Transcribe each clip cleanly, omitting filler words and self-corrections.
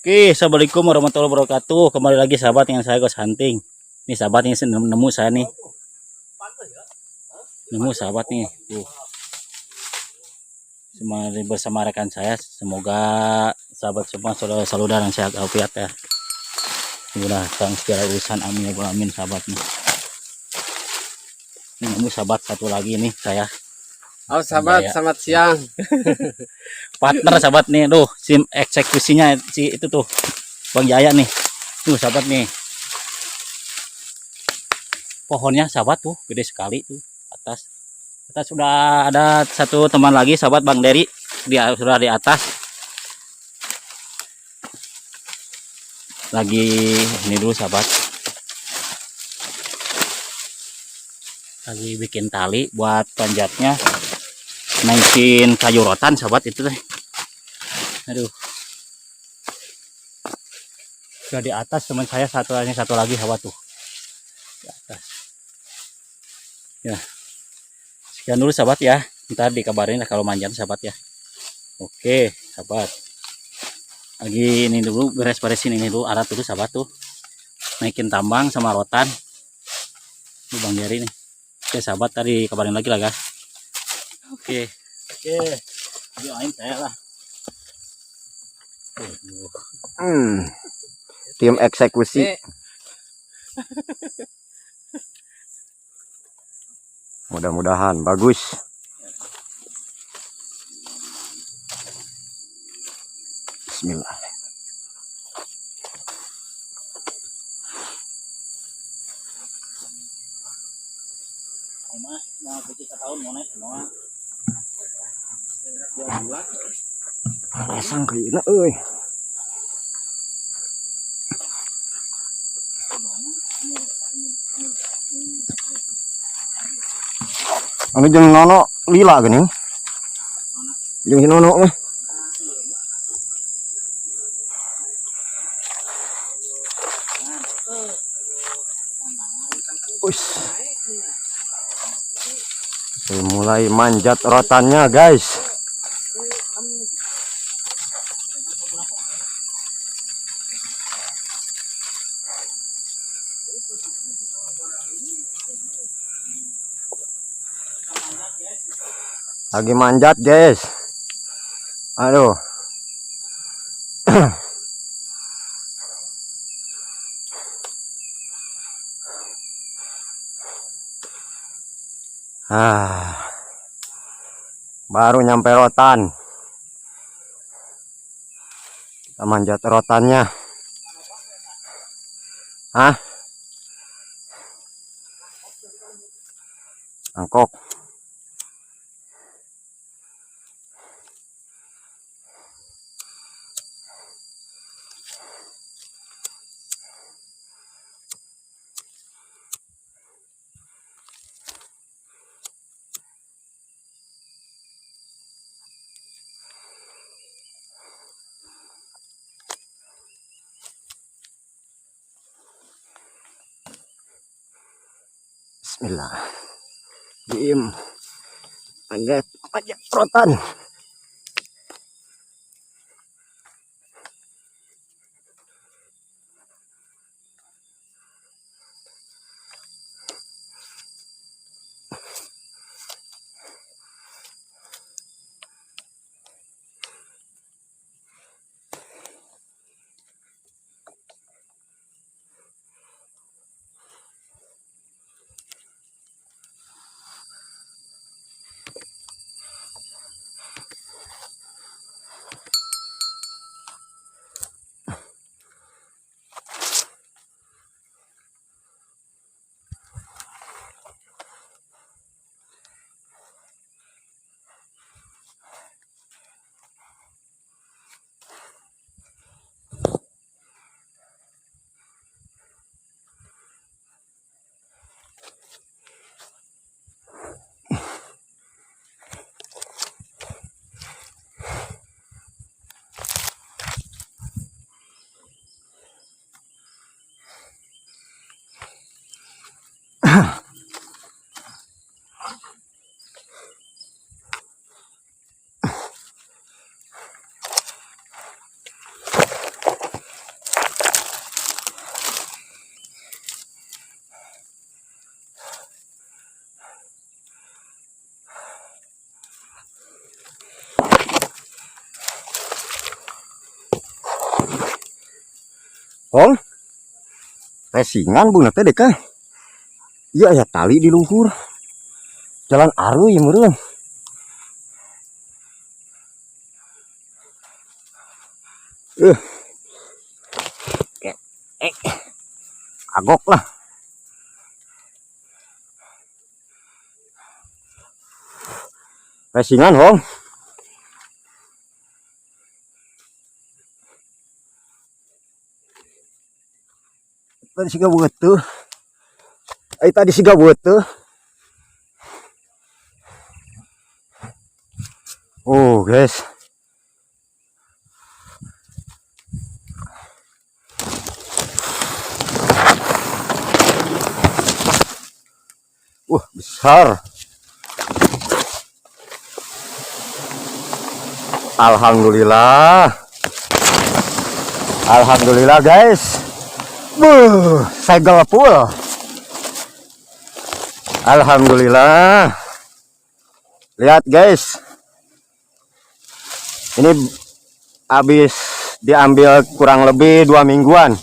Oke, assalamualaikum warahmatullahi wabarakatuh. Kembali lagi sahabat dengan saya Ghost Hunting. Nih sahabat ini nemu saya nih. Nemu sahabat nih. Tuh. Bersama rekan saya. Semoga sahabat semua selalu dalam sehat walafiat ya. Mudah sang segala urusan amin ya amin sahabat nih. Ini nemu sahabat satu lagi nih saya. Halo sahabat, selamat siang. Partner sahabat nih, tuh sim eksekusinya si itu tuh Bang Jaya nih. Tuh sahabat nih. Pohonnya sahabat tuh gede sekali tuh atas. Kita sudah ada satu teman lagi sahabat Bang Dery, dia sudah di atas. Lagi ini dulu sahabat. Lagi bikin tali buat panjatnya. Naikin kayu rotan sahabat itu teh. Aduh. Sudah di atas teman saya satu lagi sahabat tuh. Di atas. Ya. Sekian dulu sahabat ya. Ntar dikabarin lah kalau manjat sahabat ya. Oke sahabat. Lagi ini dulu beres-beresin ini dulu alat dulu sahabat tuh. Naikin tambang sama rotan. Ini Bang Dery nih. Oke sahabat, tadi kabarin lagi lah guys. Oke. Doain saya lah. Tim eksekusi. Mudah-mudahan bagus. Bismillah. Pasang kayaknya euy. Anu jeung nono lila geuning. Jeung nono mah. Mulai manjat rotannya guys. Lagi manjat guys. Aduh. Baru nyampe rotan. Kita manjat rotannya. Angkok. Bismillah. Diem. Manjat rotan. Hong, resingan bunga teh deka. Iya ya tali di luhur. Jalan aruy meureun. Eh. Agok lah. Resingan Hong. Tadi siga beuteut. Tadi siga beuteut. Oh, guys. Besar. Alhamdulillah. Alhamdulillah, guys. Segel full. Alhamdulillah. Lihat, guys. Ini habis diambil kurang lebih 2 mingguan.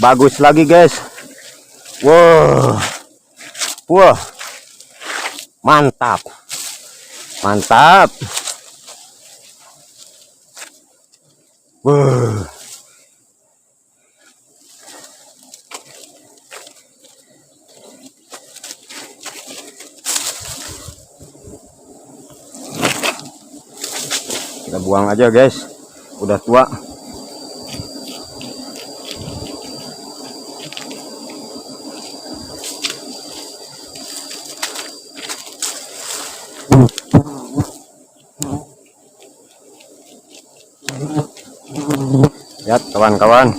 Bagus lagi, guys. Wow. Wah. Mantap. Mantap. Wah. Kita buang aja, guys. Udah tua. Lihat kawan-kawan.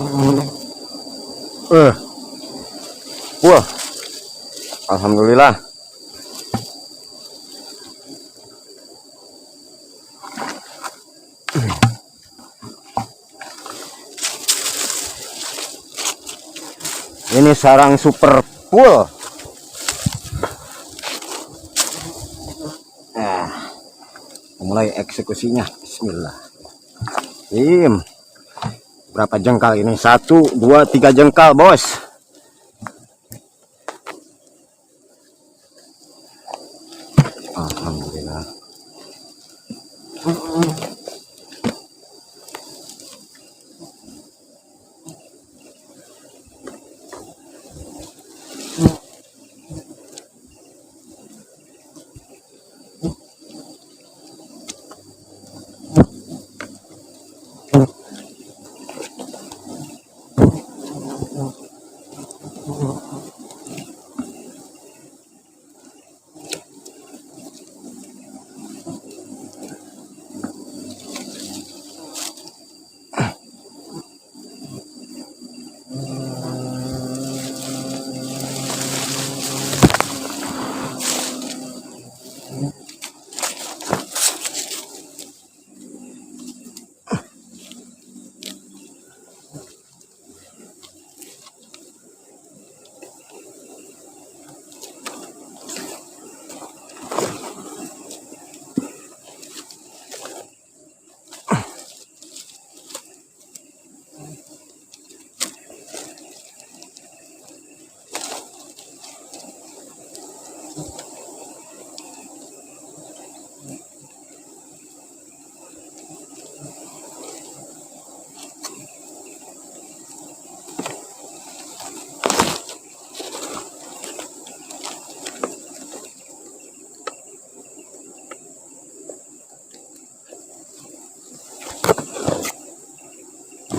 Wah. Alhamdulillah. Ini sarang super full. Mulai eksekusinya. Bismillah. Berapa jengkal ini? 1, 2, 3 jengkal, bos. Alhamdulillah.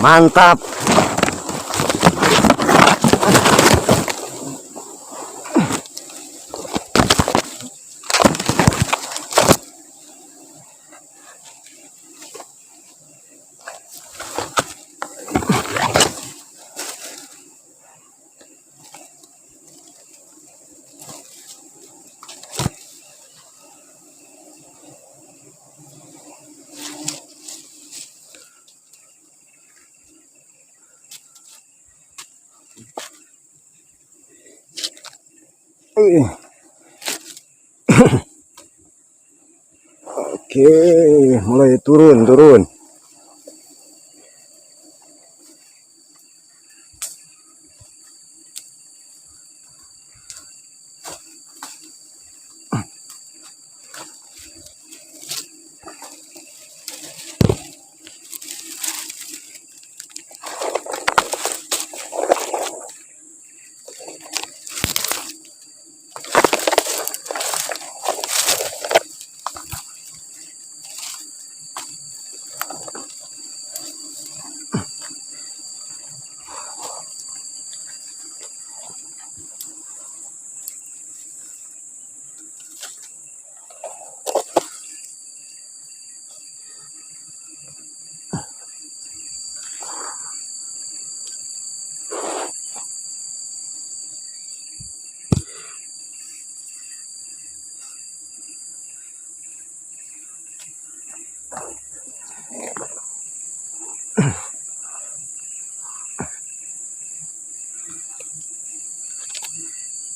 Mantap. Oke, mulai turun.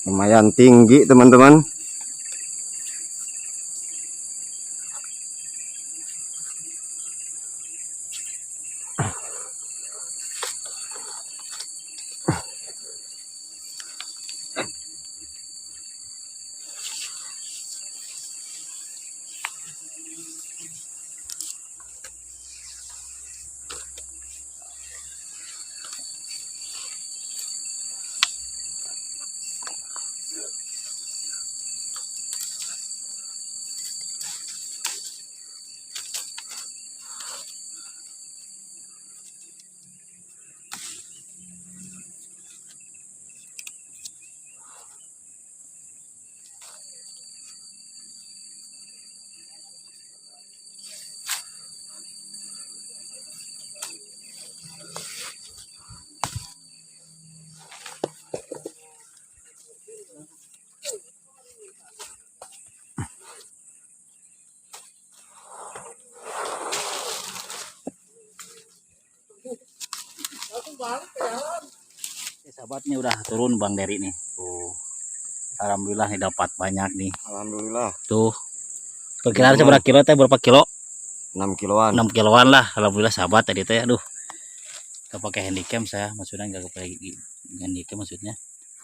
Lumayan tinggi teman-teman. Sahabat nih udah turun Bang Dery nih. Tuh. Alhamdulillah nih dapat banyak nih. Alhamdulillah. Tuh. Perkiraan seberapa kilo teh? Berapa kilo? 6 kiloan. 6 kiloan lah. Alhamdulillah sahabat tadi teh. Aduh. Gak pakai handycam saya, maksudnya gak pakai handycam maksudnya.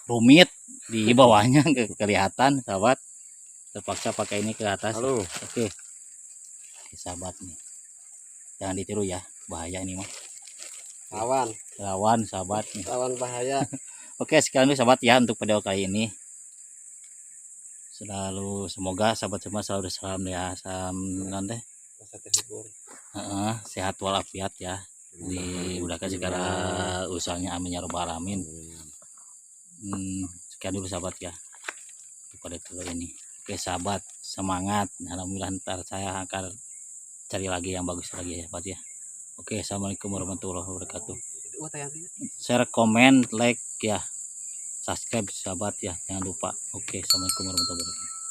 Rumit di bawahnya kelihatan sahabat. Terpaksa pakai ini ke atas. Halo. Oke. Oke, sahabat nih. Jangan ditiru ya, bahaya ini mah. Lawan Sahabat nih. lawan bahaya. Oke, sekian dulu sahabat ya untuk video kali ini. Selalu semoga sahabat semua selalu salam ya, salam nanti. Masa terhibur. Sehat walafiat ya. Dimudahkan segala usahanya, amin ya robbal alamin. Sekian dulu sahabat ya untuk pada video ini. Oke sahabat, semangat. Alhamdulillah ntar saya akan cari lagi yang bagus lagi ya sahabat ya. Oke, assalamualaikum warahmatullahi wabarakatuh. Share, komen, like ya, subscribe sahabat ya, jangan lupa. Oke, assalamualaikum warahmatullahi wabarakatuh.